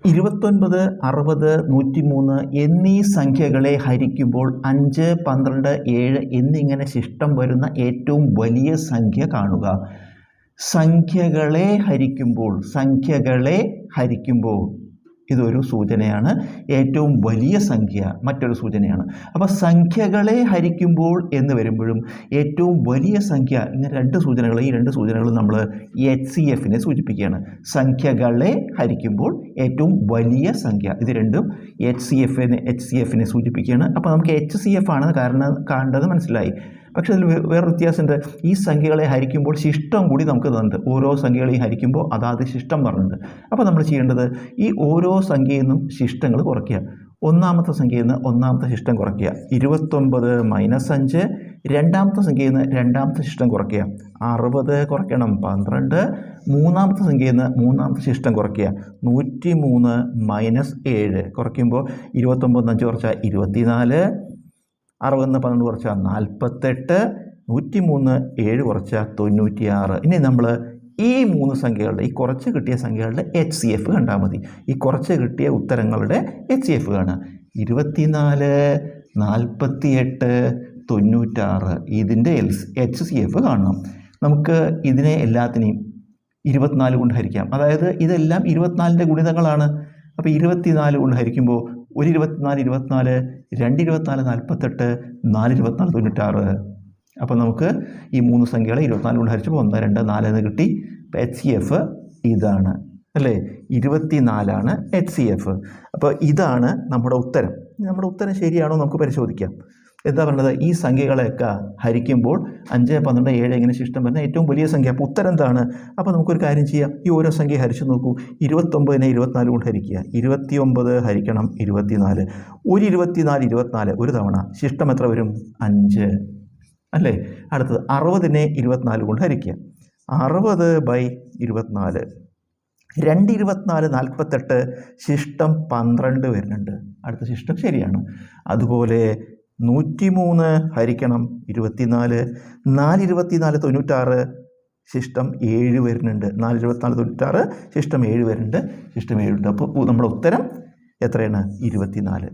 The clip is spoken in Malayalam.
29, 60, 103 എന്നീ സംഖ്യകളെ ഹരിക്കുമ്പോൾ 5, 12, 7 എന്നിങ്ങനെ ശിഷ്ടം വരുന്ന ഏറ്റവും വലിയ സംഖ്യ കാണുക. സംഖ്യകളെ ഹരിക്കുമ്പോൾ ഇതൊരു സൂചനയാണ്. ഏറ്റവും വലിയ സംഖ്യ മറ്റൊരു സൂചനയാണ്. അപ്പോൾ സംഖ്യകളെ ഹരിക്കുമ്പോൾ എന്ന് വരുമ്പോഴും ഏറ്റവും വലിയ സംഖ്യ, ഇങ്ങനെ രണ്ട് സൂചനകൾ, ഈ രണ്ട് സൂചനകളും നമ്മൾ HCFനെ സൂചിപ്പിക്കുകയാണ്. സംഖ്യകളെ ഹരിക്കുമ്പോൾ ഏറ്റവും വലിയ സംഖ്യ, ഇത് രണ്ടും HCFനെ സൂചിപ്പിക്കുകയാണ്. അപ്പോൾ നമുക്ക് HCF ആണ് കാരണം കാണേണ്ടത് മനസ്സിലായി. പക്ഷേ അതിൽ വേറെ വ്യത്യാസമുണ്ട്. ഈ സംഖ്യകളെ ഹരിക്കുമ്പോൾ ശിഷ്ടം കൂടി നമുക്ക് തന്നിട്ടുണ്ട്. ഓരോ സംഖ്യകളെയും ഹരിക്കുമ്പോൾ അതാത് ശിഷ്ടം പറഞ്ഞിട്ടുണ്ട്. അപ്പോൾ നമ്മൾ ചെയ്യേണ്ടത് ഈ ഓരോ സംഖ്യയിൽ നിന്നും ശിഷ്ടങ്ങൾ കുറയ്ക്കുക. ഒന്നാമത്തെ സംഖ്യയിൽ നിന്ന് ഒന്നാമത്തെ ശിഷ്ടം കുറയ്ക്കുക. 29 - 5. രണ്ടാമത്തെ സംഖ്യയിൽ നിന്ന് രണ്ടാമത്തെ ശിഷ്ടം കുറയ്ക്കുക. 60 കുറയ്ക്കണം 12. മൂന്നാമത്തെ സംഖ്യയിൽ നിന്ന് മൂന്നാമത്തെ ശിഷ്ടം കുറയ്ക്കുക. 103 - 7 കുറയ്ക്കുമ്പോൾ 29 5 കുറച്ചാൽ 24. 60 12 കുറച്ചാൽ 48. 103 7 കുറച്ചാൽ 96. ഇനി നമ്മൾ ഈ മൂന്ന് സംഖ്യകളുടെ, ഈ കുറച്ച് കിട്ടിയ സംഖ്യകളുടെ HCF കണ്ടാൽ മതി. ഈ കുറച്ച് കിട്ടിയ ഉത്തരങ്ങളുടെ HCF കാണുക. 24, 48, 96 ഇതിൻ്റെ HCF കാണണം. നമുക്ക് ഇതിനെ എല്ലാത്തിനെയും 24 കൊണ്ട് ഹരിക്കാം. അതായത് ഇതെല്ലാം 24ൻ്റെ ഗുണിതങ്ങളാണ്. അപ്പോൾ 24 കൊണ്ട് ഹരിക്കുമ്പോൾ 1 24 24, 2 24 48, 4 24 96. അപ്പോൾ നമുക്ക് ഈ മൂന്ന് സംഖ്യകളെ 24 കൊണ്ട് ഹരിച്ചപ്പോൾ 1 2 4 എന്ന് കിട്ടി. അപ്പോൾ HCF ഇതാണ് അല്ലേ, 24 HCF. അപ്പോൾ ഇതാണ് നമ്മുടെ ഉത്തരം. നമ്മുടെ ഉത്തരം ശരിയാണോ നമുക്ക് പരിശോധിക്കാം. എന്താ പറയുന്നത്, ഈ സംഖ്യകളെയൊക്കെ ഹരിക്കുമ്പോൾ 5, 12, 7 ഇങ്ങനെ ശിഷ്ടം വരുന്ന ഏറ്റവും വലിയ സംഖ്യ. അപ്പോൾ ഉത്തരം എന്താണ്? അപ്പോൾ നമുക്കൊരു കാര്യം ചെയ്യാം. ഈ ഓരോ സംഖ്യ ഹരിച്ചു നോക്കൂ. 29നെ 24 കൊണ്ട് ഹരിക്കുക. 29 ഹരിക്കണം 24. 1 24 24 ഒരു തവണ ശിഷ്ടം എത്ര വരും? 5 അല്ലേ. അടുത്തത് 60നെ 24 കൊണ്ട് ഹരിക്കുക. 60/24. 2 24 48 ശിഷ്ടം 12 വരുന്നുണ്ട്. അടുത്ത ശിഷ്ടം ശരിയാണ്. അതുപോലെ 103 ഹരിക്കണം 24. 4 24 96 ശിഷ്ടം 7 വരുന്നുണ്ട്. 4 24 96 ശിഷ്ടം 7 വരുന്നുണ്ട്. ശിഷ്ടം 7 ഉണ്ട്. അപ്പോൾ നമ്മുടെ ഉത്തരം എത്രയാണ്? 24.